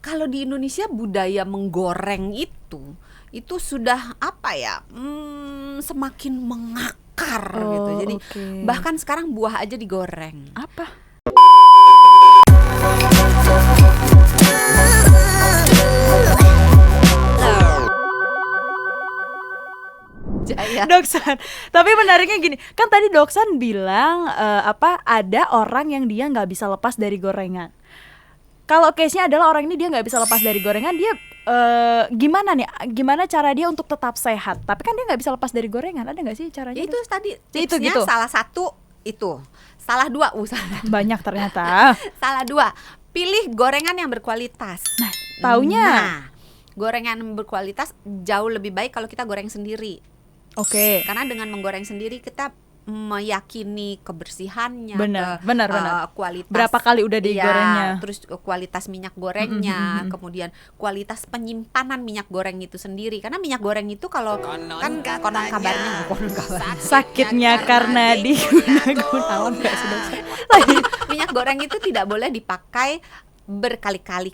kalau di Indonesia budaya menggoreng itu sudah apa ya? Semakin mengakar gitu. Jadi bahkan sekarang buah aja digoreng. Apa? Doksan, tapi menariknya gini, kan tadi Doksan bilang ada orang yang dia nggak bisa lepas dari gorengan. Kalau case-nya adalah orang ini dia nggak bisa lepas dari gorengan, dia gimana cara dia untuk tetap sehat? Tapi kan dia nggak bisa lepas dari gorengan, ada nggak sih caranya? Ya itu tadi tipsnya gitu. Salah satu itu, salah dua, banyak ternyata. Salah dua, pilih gorengan yang berkualitas. Nah, taunya. Gorengan yang berkualitas jauh lebih baik kalau kita goreng sendiri. Oke. Karena dengan menggoreng sendiri kita meyakini kebersihannya, benar. Kualitas berapa kali udah digorengnya, terus kualitas minyak gorengnya, kemudian kualitas penyimpanan minyak goreng itu sendiri. Karena minyak goreng itu kalau konon kabarnya sakitnya karena digunakan minyak goreng itu tidak boleh dipakai berkali-kali.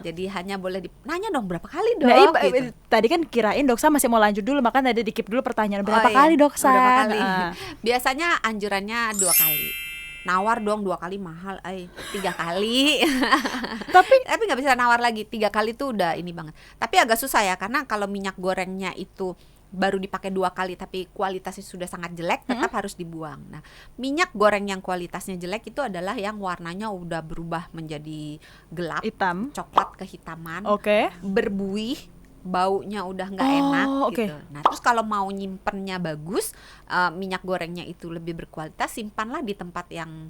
Jadi hanya boleh nanya dong berapa kali dong. Nah, gitu. Tadi kan kirain Doksan masih mau lanjut dulu, makanya tadi di-keep dulu pertanyaan berapa kali Doksan. Berapa kali? Biasanya anjurannya 2 kali. Nawar dong 2 kali mahal, 3 kali. tapi nggak bisa nawar lagi, 3 kali tuh udah ini banget. Tapi agak susah ya, karena kalau minyak gorengnya itu baru dipakai 2 kali tapi kualitasnya sudah sangat jelek, tetap harus dibuang. Nah, minyak goreng yang kualitasnya jelek itu adalah yang warnanya udah berubah menjadi gelap, hitam, coklat kehitaman, berbuih, baunya udah nggak enak gitu. Nah, terus kalau mau nyimpennya bagus, minyak gorengnya itu lebih berkualitas, simpanlah di tempat yang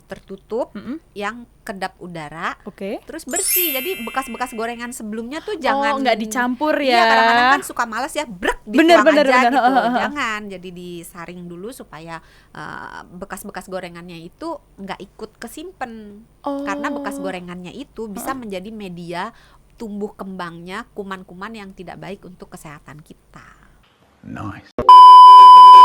tertutup, yang kedap udara, terus bersih. Jadi bekas-bekas gorengan sebelumnya tuh jangan nggak dicampur ya. Iya, kadang-kadang kan suka malas ya, dituang aja gitu. Jangan, jadi disaring dulu supaya bekas-bekas gorengannya itu nggak ikut kesimpen. Karena bekas gorengannya itu bisa menjadi media tumbuh kembangnya kuman-kuman yang tidak baik untuk kesehatan kita. Nice.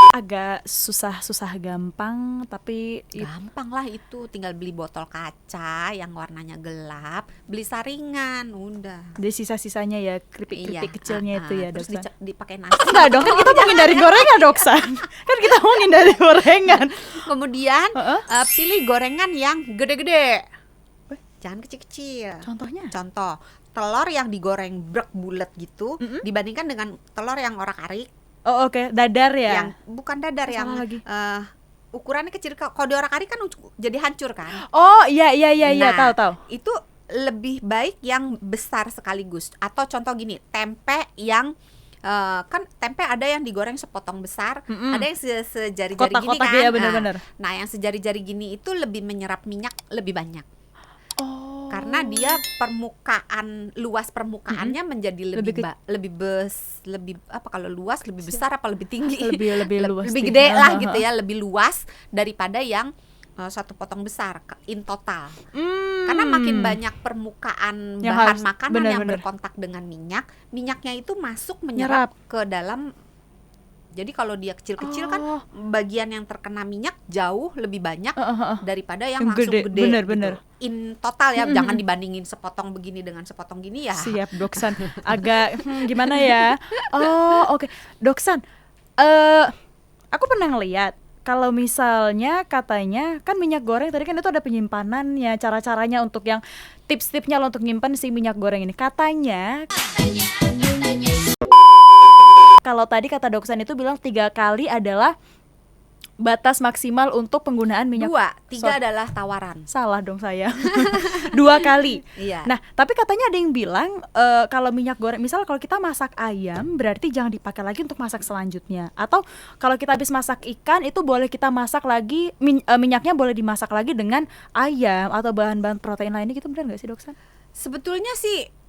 Agak susah gampang, tapi gampang lah itu, tinggal beli botol kaca yang warnanya gelap, beli saringan, udah. Jadi sisa-sisanya ya, keripik-keripik kecilnya itu ya, terus Doksan. dipakai nasi. Enggak dong, kan kita mau ngindari gorengan, Doksan. Kan kita mau ngindari gorengan. Kemudian pilih gorengan yang gede-gede. Jangan kecil-kecil. Contohnya? Contoh, telur yang digoreng bulat gitu, dibandingkan dengan telur yang orak-arik. Dadar ya? Yang bukan dadar, yang ukurannya kecil. Kalau di orak-arik kan jadi hancur kan? Iya, tahu. Itu lebih baik yang besar sekaligus. Atau contoh gini, tempe yang kan tempe ada yang digoreng sepotong besar, ada yang sejari-jari gini kan. Ya, bener-bener. Nah, yang sejari-jari gini itu lebih menyerap minyak lebih banyak. Karena dia luas permukaannya menjadi lebih kalau luas lebih besar apa lebih tinggi, lebih luas, lebih gede lah gitu ya, lebih luas daripada yang satu potong besar in total. Karena makin banyak permukaan bahan makanan yang berkontak dengan minyaknya itu masuk menyerap ke dalam. Jadi kalau dia kecil-kecil kan bagian yang terkena minyak jauh lebih banyak daripada yang langsung gede. Bener. Gitu. In total ya, jangan dibandingin sepotong begini dengan sepotong gini ya. Siap, Doksan. Agak gimana ya? Doksan, aku pernah ngeliat kalau misalnya katanya kan minyak goreng tadi kan itu ada penyimpanannya, cara-caranya untuk yang tips-tipsnya lo untuk nyimpan si minyak goreng ini. Katanya kalau tadi kata Doksan itu bilang 3 kali adalah batas maksimal untuk penggunaan minyak. 3 adalah tawaran. Salah dong saya. 2 kali. Iya. Nah, tapi katanya ada yang bilang kalau minyak goreng, misal kalau kita masak ayam berarti jangan dipakai lagi untuk masak selanjutnya. Atau kalau kita habis masak ikan itu boleh kita masak lagi, minyaknya boleh dimasak lagi dengan ayam atau bahan-bahan protein lainnya gitu, benar nggak sih, Doksan? Sebetulnya sih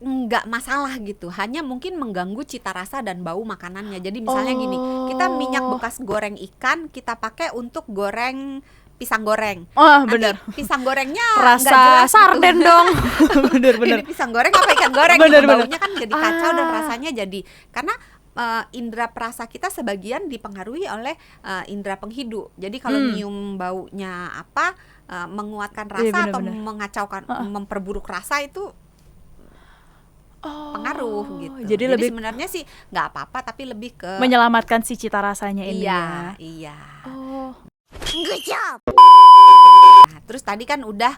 nggak masalah gitu, hanya mungkin mengganggu cita rasa dan bau makanannya. Jadi misalnya gini, kita minyak bekas goreng ikan kita pakai untuk goreng pisang goreng. Bener. Pisang gorengnya rasa sarden gitu. Dong. Bener. Ini pisang goreng apa ikan goreng? Bener. Baunya kan jadi kacau dan rasanya jadi, karena indera perasa kita sebagian dipengaruhi oleh indera penghidu. Jadi kalau nyium baunya apa, menguatkan Iya, rasa atau benar-benar. mengacaukan, Heeh. memperburuk rasa itu Oh, pengaruh gitu. jadi lebih sebenarnya sih nggak apa-apa, tapi lebih ke menyelamatkan si cita rasanya ini iya, ya. iya. Oh, Nah, terus tadi kan udah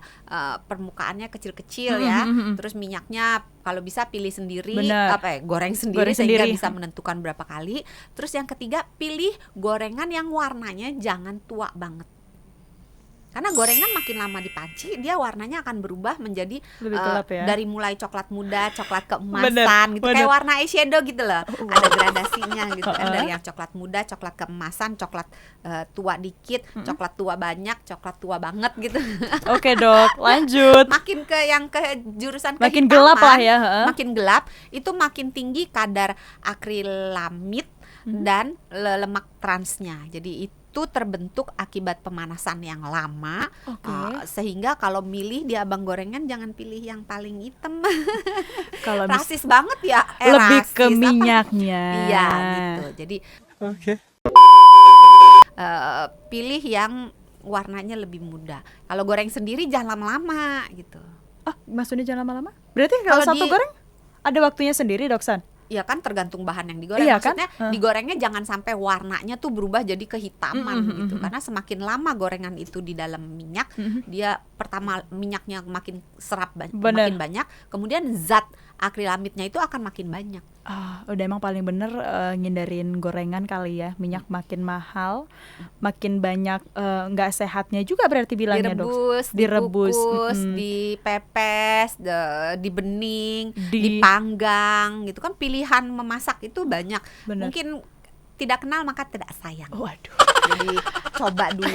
permukaannya kecil-kecil Mm, ya. mm, mm, mm. Terus minyaknya kalau bisa pilih sendiri, Bener. goreng sendiri Goreng sehingga sendiri. bisa menentukan berapa kali. Terus yang ketiga, pilih gorengan yang warnanya jangan tua banget. Karena gorengan makin lama dipanci, dia warnanya akan berubah menjadi Lebih gelap ya. dari mulai coklat muda, coklat keemasan gitu, bener. kayak warna eyeshadow gitu loh. Oh, wow. Ada gradasinya gitu kan, Heeh. dari yang coklat muda, coklat keemasan, coklat tua dikit, coklat tua banyak, coklat tua banget gitu. Oke dok, lanjut. Makin ke yang ke jurusan Makin kehitaman, gelap lah ya, heeh. makin gelap, itu makin tinggi kadar akrilamid dan lemak transnya. Jadi itu terbentuk akibat pemanasan yang lama. Oke. Sehingga kalau milih di abang gorengan jangan pilih yang paling hitam. Kalau Rasis banget ya, lebih rasis, ke apa? minyaknya. Iya gitu. Jadi Oke. pilih yang warnanya lebih muda. Kalau goreng sendiri jangan lama-lama gitu. Ah, maksudnya jangan lama-lama? Berarti kalau Kalau satu di- goreng ada waktunya sendiri, Doksan? Ya kan tergantung bahan yang digoreng. Iya kan? Maksudnya digorengnya jangan sampai warnanya tuh berubah jadi kehitaman gitu. Karena semakin lama gorengan itu di dalam minyak, dia pertama minyaknya makin serap Bener. makin banyak, kemudian zat akrilamidnya itu akan makin banyak. Ah, udah emang paling bener ngindarin gorengan kali ya. Minyak makin mahal, makin banyak nggak sehatnya juga berarti bilangnya dok. Direbus, dikukus, mm-mm. dipepes, dibening, Di- dipanggang gitu kan, pilihan memasak itu banyak. Bener. Mungkin tidak kenal maka tidak sayang. Waduh. Jadi coba dulu.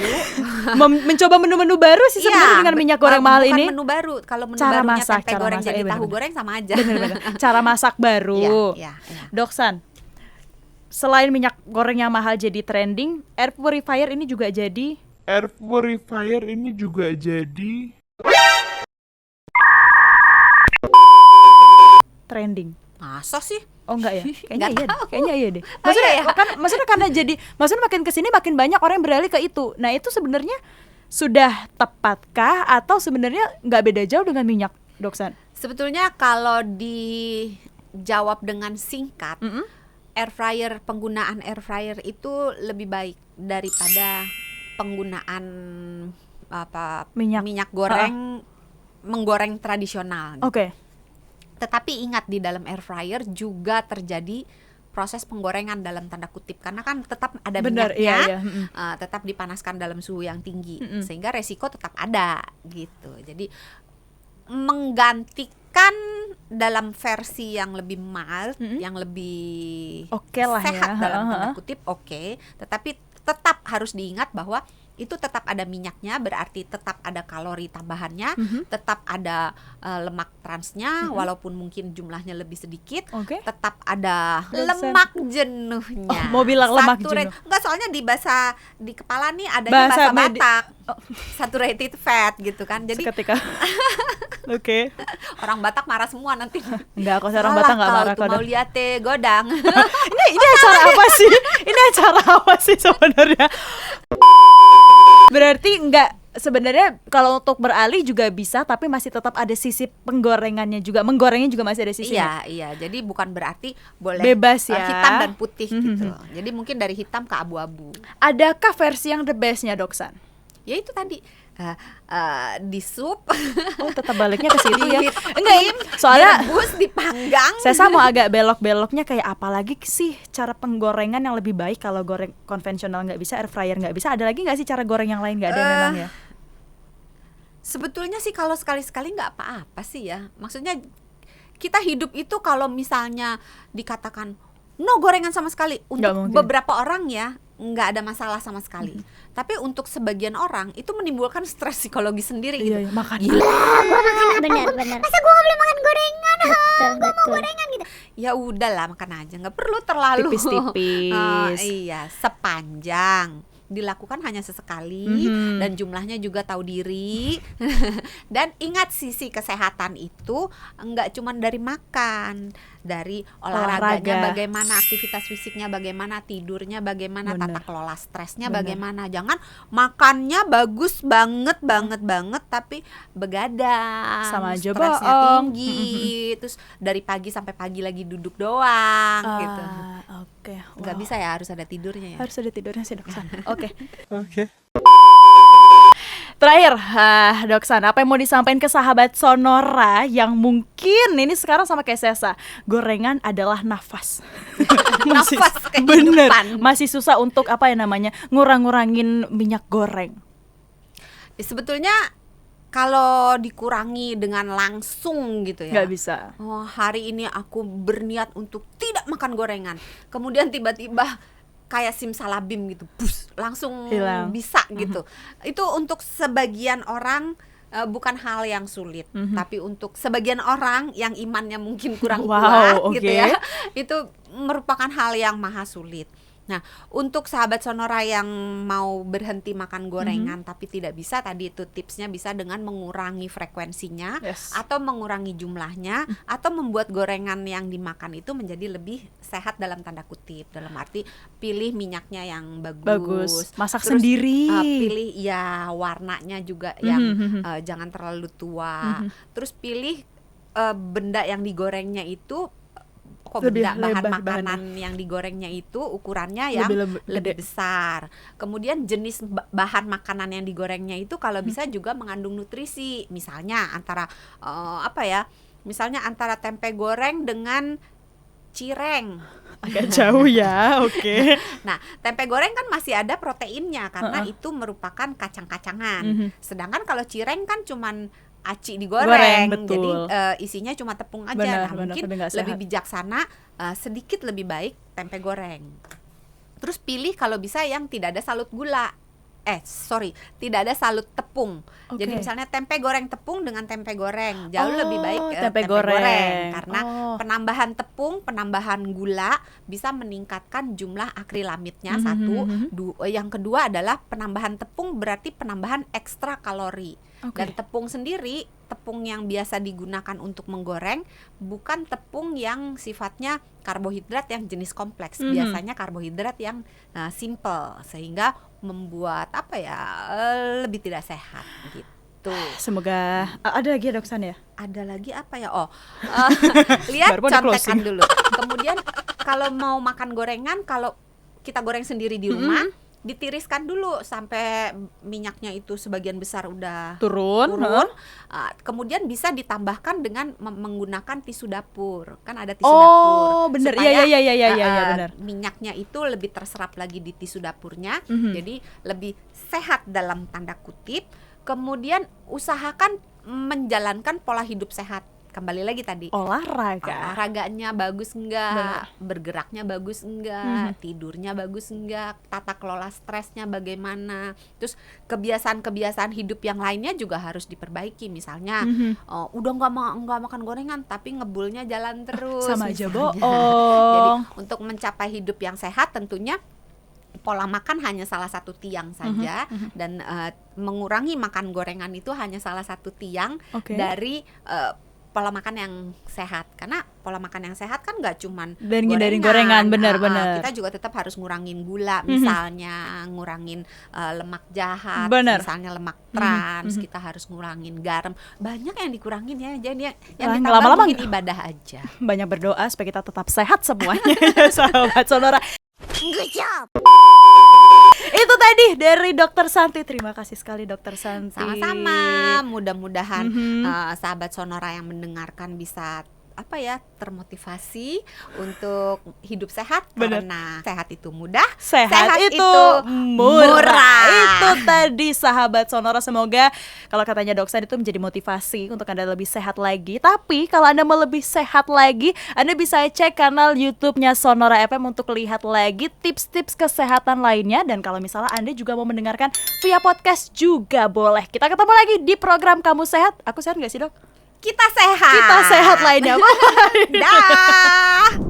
Mencoba menu-menu baru sih sebenarnya dengan minyak goreng mahal bukan ini. menu baru. Kalau menu Cara barunya masak, tempe cara goreng masak, jadi iya tahu bener-bener. goreng sama aja. Bener-bener. Cara masak baru. Iya, iya. Doksan, selain minyak goreng yang mahal jadi trending, air purifier ini juga jadi Air purifier ini juga jadi trending. Masa sih? Oh enggak ya? Kayaknya Nggak iya, tahu. kayaknya iya deh. Oh, Maksudnya iya ya? kan maksudnya karena maksudnya makin kesini makin banyak orang yang beralih ke itu. Nah, itu sebenarnya sudah tepatkah atau sebenarnya nggak beda jauh dengan minyak, Doksan? Sebetulnya kalau dijawab dengan singkat, air fryer, penggunaan air fryer itu lebih baik daripada penggunaan minyak goreng menggoreng tradisional. Oke. Tetapi ingat, di dalam air fryer juga terjadi proses penggorengan dalam tanda kutip, karena kan tetap ada Benar, minyaknya, iya, tetap dipanaskan dalam suhu yang tinggi, sehingga resiko tetap ada gitu. Jadi menggantikan dalam versi yang lebih mild, yang lebih Oke lah sehat ya. dalam tanda kutip, oke. Tetapi tetap harus diingat bahwa itu tetap ada minyaknya, berarti tetap ada kalori tambahannya, tetap ada lemak transnya, walaupun mungkin jumlahnya lebih sedikit, Oke. tetap ada Dosen. lemak jenuhnya. Oh, mau bilang lemak Saturate- jenuh. Enggak, soalnya di bahasa di kepala nih adanya Bahasa bahasa medi- Batak. Saturated fat gitu kan. Jadi Seketika. Oke. orang Batak marah semua nanti. Enggak, kok orang Salah Batak enggak kau marah tuh, kok. mau lihat godang. Ini acara apa sih? Ini acara apa sih sebenarnya? Berarti enggak, sebenarnya kalau untuk beralih juga bisa, tapi masih tetap ada sisi penggorengannya juga. Menggorengnya juga masih ada sisinya. Iya. Jadi bukan berarti boleh Bebas ya. hitam dan putih gitu. Jadi mungkin dari hitam ke abu-abu. Adakah versi yang the bestnya, Doksan? Ya itu tadi di sup, Oh, tetap baliknya ke situ ya. Di- Enggak, soalnya direbus, dipanggang. saya mau agak belok-beloknya kayak apa lagi sih cara penggorengan yang lebih baik kalau goreng konvensional nggak bisa, air fryer nggak bisa, ada lagi nggak sih cara goreng yang lain? Nggak ada memang ya? Sebetulnya sih kalau sekali-sekali nggak apa-apa sih ya. Maksudnya kita hidup itu kalau misalnya dikatakan no gorengan sama sekali, Nggak untuk mungkin. beberapa orang ya nggak ada masalah sama sekali. Tapi untuk sebagian orang itu menimbulkan stres psikologi sendiri gitu. Iya, makan. Benar-benar. Masa gue gak boleh makan gorengan? Betul. Gorengan gitu. Ya udahlah, makan aja, nggak perlu terlalu Tipis-tipis. Iya, sepanjang dilakukan hanya sesekali dan jumlahnya juga tahu diri. Dan ingat sisi kesehatan itu enggak cuma dari makan, dari olahraganya bagaimana, aktivitas fisiknya bagaimana, tidurnya bagaimana, tata kelola stresnya bagaimana. Jangan makannya bagus banget tapi begadang, sama aja stresnya bohong. tinggi, terus dari pagi sampai pagi lagi duduk doang gitu. Oke, Nggak bisa ya, harus ada tidurnya ya. Harus ada tidurnya sih Doksan. Oke. Oke. Terakhir, Doksan, apa yang mau disampaikan ke sahabat Sonora yang mungkin ini sekarang sama kayak Sesa, gorengan adalah nafas. Nafas Bener, kehidupan. masih susah untuk apa ya namanya, ngurang-ngurangin minyak goreng. Sebetulnya kalau dikurangi dengan langsung gitu ya, Nggak bisa. oh hari ini aku berniat untuk tidak makan gorengan, kemudian tiba-tiba kayak simsalabim gitu, bus, langsung Hilang. bisa gitu. Itu untuk sebagian orang bukan hal yang sulit, tapi untuk sebagian orang yang imannya mungkin kurang kuat gitu ya, itu merupakan hal yang maha sulit. Nah, untuk sahabat Sonora yang mau berhenti makan gorengan tapi tidak bisa, tadi itu tipsnya bisa dengan mengurangi frekuensinya, atau mengurangi jumlahnya, atau membuat gorengan yang dimakan itu menjadi lebih sehat dalam tanda kutip. Dalam arti pilih minyaknya yang bagus, masak terus, sendiri. Pilih ya warnanya juga yang jangan terlalu tua. Terus pilih benda yang digorengnya itu bahan makanan yang digorengnya itu ukurannya yang lebih besar. Kemudian jenis bahan makanan yang digorengnya itu kalau bisa juga mengandung nutrisi. Misalnya antara misalnya antara tempe goreng dengan cireng. Agak jauh ya, oke. Nah, tempe goreng kan masih ada proteinnya karena itu merupakan kacang-kacangan. Sedangkan kalau cireng kan cuman aci digoreng, jadi isinya cuma tepung aja. Mungkin lebih bijaksana sedikit lebih baik tempe goreng. Terus pilih kalau bisa yang tidak ada salut gula. Tidak ada salut tepung. Jadi misalnya tempe goreng tepung dengan tempe goreng jauh lebih baik tempe goreng karena penambahan tepung, penambahan gula bisa meningkatkan jumlah akrilamidnya satu. Yang kedua adalah penambahan tepung berarti penambahan ekstra kalori. Dan tepung sendiri, tepung yang biasa digunakan untuk menggoreng bukan tepung yang sifatnya karbohidrat yang jenis kompleks. Biasanya karbohidrat yang simple, sehingga membuat lebih tidak sehat gitu. Semoga ada lagi ya Doksan ya? Ada lagi apa ya? Lihat contekan dulu. Kemudian kalau mau makan gorengan, kalau kita goreng sendiri di rumah, ditiriskan dulu sampai minyaknya itu sebagian besar udah turun. Kemudian bisa ditambahkan dengan menggunakan tisu dapur. Kan ada tisu dapur. Oh, bener. Supaya bener. minyaknya itu lebih terserap lagi di tisu dapurnya. Jadi lebih sehat dalam tanda kutip. Kemudian usahakan menjalankan pola hidup sehat. Kembali lagi tadi, olahraganya bagus enggak, bergeraknya bagus enggak, tidurnya bagus enggak, tata kelola stresnya bagaimana, terus kebiasaan-kebiasaan hidup yang lainnya juga harus diperbaiki. Misalnya udah nggak makan gorengan tapi ngebulnya jalan terus, sama aja bohong. Jadi untuk mencapai hidup yang sehat tentunya pola makan hanya salah satu tiang saja, dan mengurangi makan gorengan itu hanya salah satu tiang dari pola makan yang sehat. Karena pola makan yang sehat kan nggak cuman gorengan, benar-benar. Kita juga tetap harus ngurangin gula, misalnya ngurangin lemak jahat, misalnya lemak trans. Kita harus ngurangin garam. Banyak yang dikurangin ya. Jadi yang ditambah lama-lama mungkin ibadah aja. Banyak berdoa supaya kita tetap sehat semuanya. Sahabat Sonora. Good job. Itu tadi dari Dokter Santi. Terima kasih sekali Dokter Santi. Sama-sama. Mudah-mudahan sahabat Sonora yang mendengarkan bisa termotivasi untuk hidup sehat. Karena sehat itu mudah, sehat itu murah. Itu tadi sahabat Sonora. Semoga kalau katanya Doksan itu menjadi motivasi untuk Anda lebih sehat lagi. Tapi kalau Anda mau lebih sehat lagi, Anda bisa cek kanal YouTube-nya Sonora FM untuk lihat lagi tips-tips kesehatan lainnya. Dan kalau misalnya Anda juga mau mendengarkan via podcast juga boleh. Kita ketemu lagi di program Kamu Sehat. Aku sehat gak sih, Dok? Kita sehat lainnya. Bye. Dah.